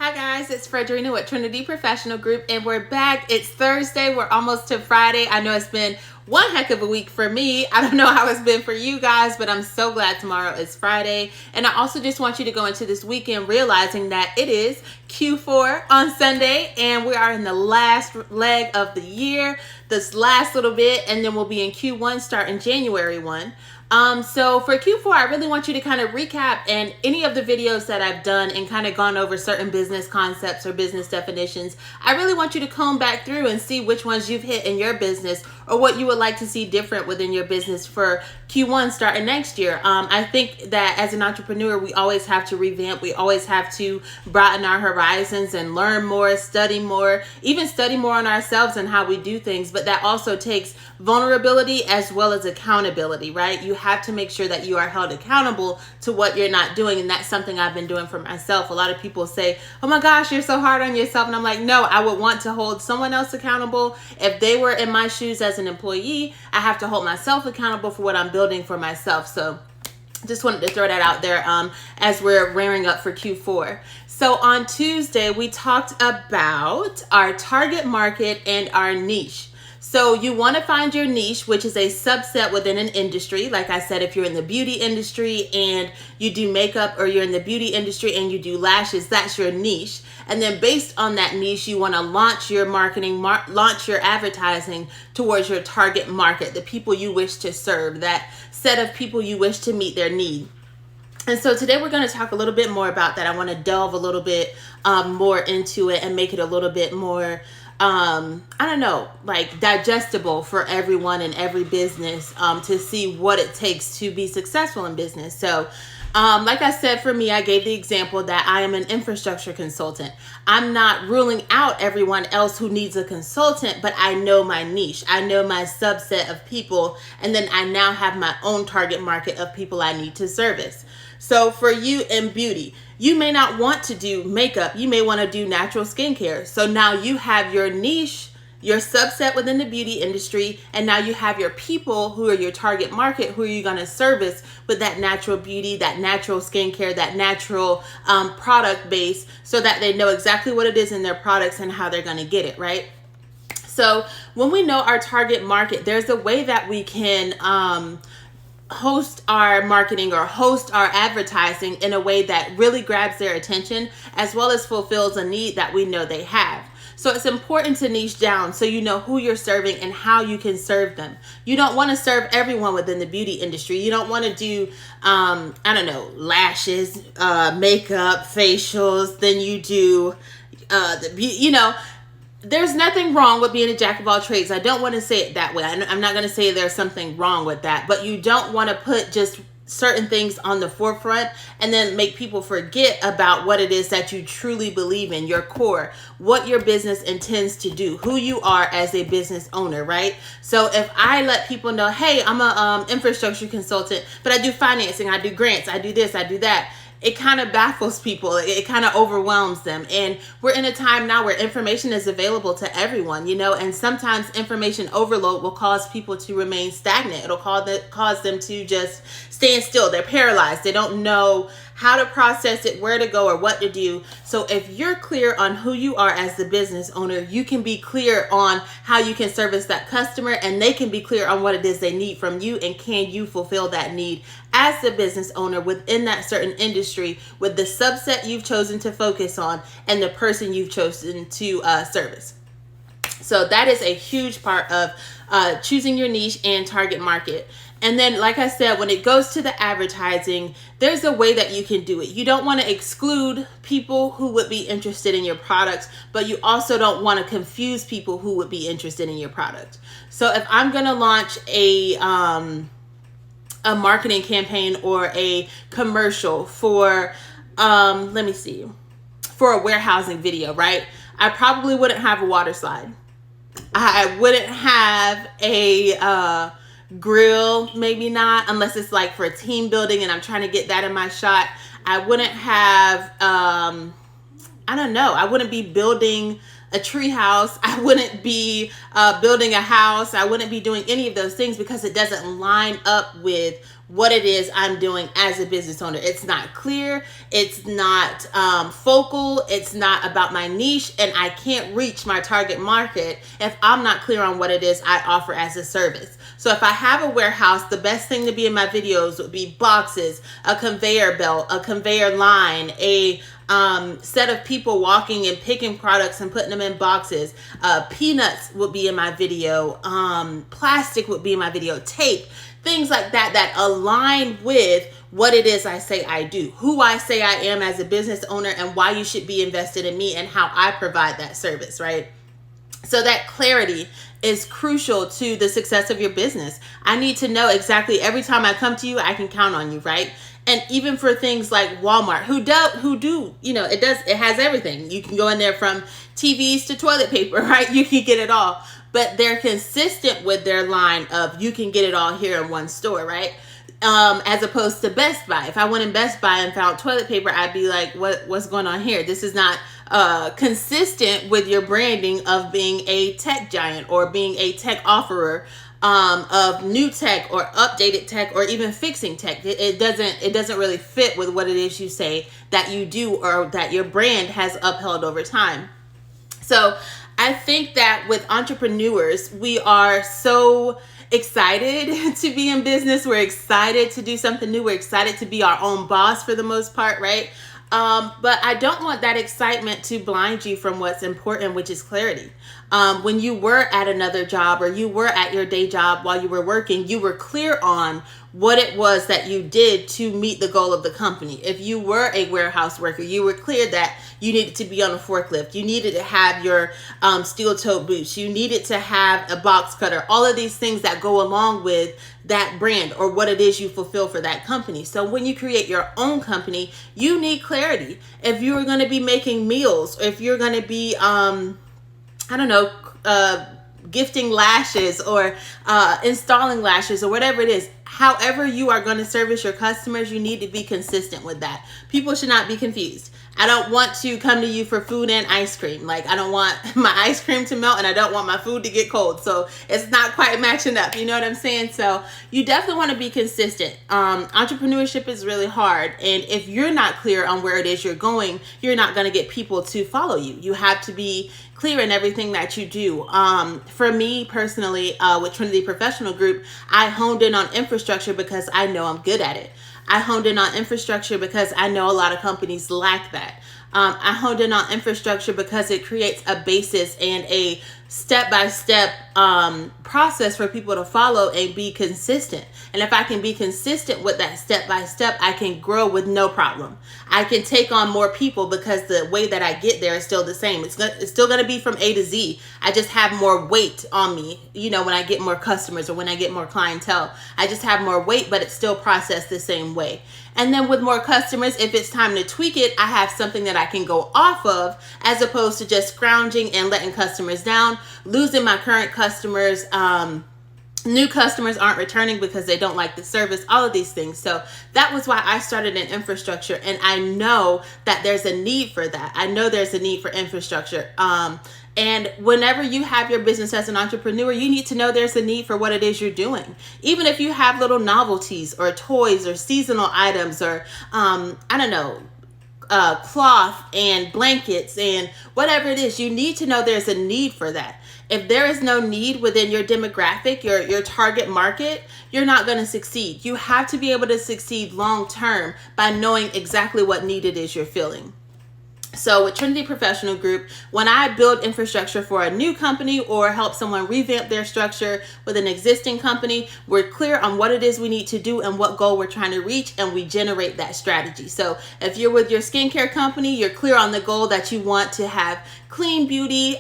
Hi guys, it's Fredrina with Trinity Professional Group and we're back. It's Thursday. We're almost to Friday. I know it's been one heck of a week for me. I don't know how it's been for you guys, but I'm so glad tomorrow is Friday. And I also just want you to go into this weekend realizing that it is Q4 on Sunday and we are in the last leg of the year, this last little bit, and then we'll be in Q1 starting January 1. So for Q4, I really want you to kind of recap and any of the videos that I've done and kind of gone over certain business concepts or business definitions. I really want you to comb back through and see which ones you've hit in your business or what you would like to see different within your business for Q1 starting next year. I think that as an entrepreneur, we always have to revamp. We always have to broaden our horizons and learn more, study more, even study more on ourselves and how we do things. But that also takes vulnerability as well as accountability, right? You have to make sure that you are held accountable to what you're not doing. And that's something I've been doing for myself. A lot of people say, oh my gosh, you're so hard on yourself. And I'm like, no, I would want to hold someone else accountable. If they were in my shoes as an employee, I have to hold myself accountable for what I'm building for myself. So just wanted to throw that out there as we're rearing up for Q4. So on Tuesday, we talked about our target market and our niche. So you want to find your niche, which is a subset within an industry. Like I said, if you're in the beauty industry and you do makeup, or you're in the beauty industry and you do lashes, that's your niche. And then based on that niche, you want to launch your marketing, launch your advertising towards your target market, the people you wish to serve, that set of people you wish to meet their need. And so today we're going to talk a little bit more about that. I want to delve a little bit more into it and make it a little bit more like digestible for everyone in every business to see what it takes to be successful in business. So like I said, for me, I gave the example that I am an infrastructure consultant. I'm not ruling out everyone else who needs a consultant, but I know my niche. I know my subset of people, and then I now have my own target market of people I need to service. So for you in beauty, you may not want to do makeup. You may want to do natural skincare. So now you have your niche, your subset within the beauty industry, and now you have your people who are your target market, who are you going to service with that natural beauty, that natural skincare, that natural product base, so that they know exactly what it is in their products and how they're going to get it, right? So when we know our target market, there's a way that we can host our marketing or host our advertising in a way that really grabs their attention as well as fulfills a need that we know they have. So it's important to niche down so you know who you're serving and how you can serve them. You don't want to serve everyone within the beauty industry. You don't want to do, lashes, makeup, facials, then you do there's nothing wrong with being a jack of all trades. I don't want to say it that way. I'm not going to say there's something wrong with that, but you don't want to put just certain things on the forefront and then make people forget about what it is that you truly believe in, your core, what your business intends to do, who you are as a business owner, right? So if I let people know, hey, I'm a infrastructure consultant, but I do financing, I do grants, I do this, I do that, it kind of baffles people. It kind of overwhelms them. And we're in a time now where information is available to everyone, and sometimes information overload will cause people to remain stagnant. It'll cause them to just stand still. They're paralyzed. They don't know how to process it, where to go, or what to do. So if you're clear on who you are as the business owner, you can be clear on how you can service that customer, and they can be clear on what it is they need from you, and can you fulfill that need as the business owner within that certain industry with the subset you've chosen to focus on and the person you've chosen to service. So that is a huge part of choosing your niche and target market. And then, like I said, when it goes to the advertising, there's a way that you can do it. You don't want to exclude people who would be interested in your products, but you also don't want to confuse people who would be interested in your product. So if I'm going to launch a marketing campaign or a commercial for, for a warehousing video, right? I probably wouldn't have a water slide. I wouldn't have a grill, maybe not, unless it's like for team building and I'm trying to get that in my shot. I wouldn't have, I wouldn't be building a tree house. I wouldn't be building a house. I wouldn't be doing any of those things because it doesn't line up with what it is I'm doing as a business owner. It's not clear. It's not focal. It's not about my niche. And I can't reach my target market if I'm not clear on what it is I offer as a service. So if I have a warehouse, the best thing to be in my videos would be boxes, a conveyor belt, a conveyor line, a set of people walking and picking products and putting them in boxes. Peanuts would be in my video. Plastic would be in my video. Tape. Things like that that align with what it is I say I do, who I say I am as a business owner, and why you should be invested in me and how I provide that service, right? So that clarity is crucial to the success of your business. I need to know exactly every time I come to you, I can count on you, right? And even for things like Walmart, it has everything. You can go in there from TVs to toilet paper, right? You can get it all. But they're consistent with their line of you can get it all here in one store, right? As opposed to Best Buy. If I went in Best Buy and found toilet paper, I'd be like, what's going on here? This is not consistent with your branding of being a tech giant or being a tech offerer of new tech or updated tech or even fixing tech. It doesn't really fit with what it is you say that you do or that your brand has upheld over time. So I think that with entrepreneurs, we are so excited to be in business. We're excited to do something new. We're excited to be our own boss for the most part, right? But I don't want that excitement to blind you from what's important, which is clarity. When you were at another job or you were at your day job while you were working, you were clear on what it was that you did to meet the goal of the company. If you were a warehouse worker, you were clear that you needed to be on a forklift. You needed to have your steel-toed boots. You needed to have a box cutter. All of these things that go along with that brand or what it is you fulfill for that company. So when you create your own company, you need clarity. If you're going to be making meals, if you're going to be, gifting lashes or installing lashes or whatever it is, however you are going to service your customers, you need to be consistent with that. People should not be confused. I don't want to come to you for food and ice cream. Like, I don't want my ice cream to melt and I don't want my food to get cold. So it's not quite matching up. You know what I'm saying? So you definitely want to be consistent. Entrepreneurship is really hard. And if you're not clear on where it is you're going, you're not going to get people to follow you. You have to be clear in everything that you do. For me personally, with Trinity Professional Group, I honed in on infrastructure because I know I'm good at it. I honed in on infrastructure because I know a lot of companies lack that. I honed in on infrastructure because it creates a basis and a step-by-step process for people to follow and be consistent. And if I can be consistent with that step-by-step, I can grow with no problem. I can take on more people because the way that I get there is still the same. It's still going to be from A to Z. I just have more weight on me, when I get more customers or when I get more clientele. I just have more weight, but it's still processed the same way. And then with more customers, if it's time to tweak it, I have something that I can go off of as opposed to just scrounging and letting customers down, losing my current customers. New customers aren't returning because they don't like the service, all of these things. So that was why I started in infrastructure. And I know that there's a need for that. I know there's a need for infrastructure. And whenever you have your business as an entrepreneur, you need to know there's a need for what it is you're doing. Even if you have little novelties or toys or seasonal items or, cloth and blankets and whatever it is, you need to know there's a need for that. If there is no need within your demographic, your target market, you're not going to succeed. You have to be able to succeed long term by knowing exactly what need it is you're filling. So with Trinity Professional Group, when I build infrastructure for a new company or help someone revamp their structure with an existing company, we're clear on what it is we need to do and what goal we're trying to reach, and we generate that strategy. So if you're with your skincare company, you're clear on the goal that you want to have clean beauty,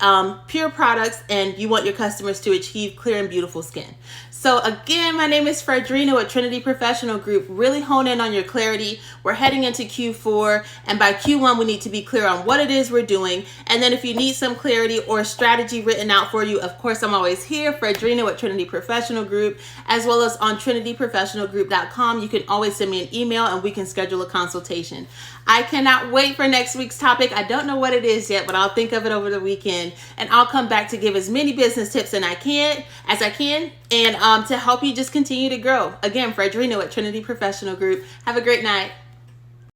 pure products, and you want your customers to achieve clear and beautiful skin. So again, my name is Fredrina with Trinity Professional Group. Really hone in on your clarity. We're heading into Q4, and by Q1, we need to be clear clear on what it is we're doing. And then if you need some clarity or strategy written out for you, of course, I'm always here for Adrena with Trinity Professional Group, as well as on trinityprofessionalgroup.com. You can always send me an email and we can schedule a consultation. I cannot wait for next week's topic. I don't know what it is yet, but I'll think of it over the weekend, and I'll come back to give as many business tips as I can, and to help you just continue to grow. Again, for Adrena with Trinity Professional Group. Have a great night.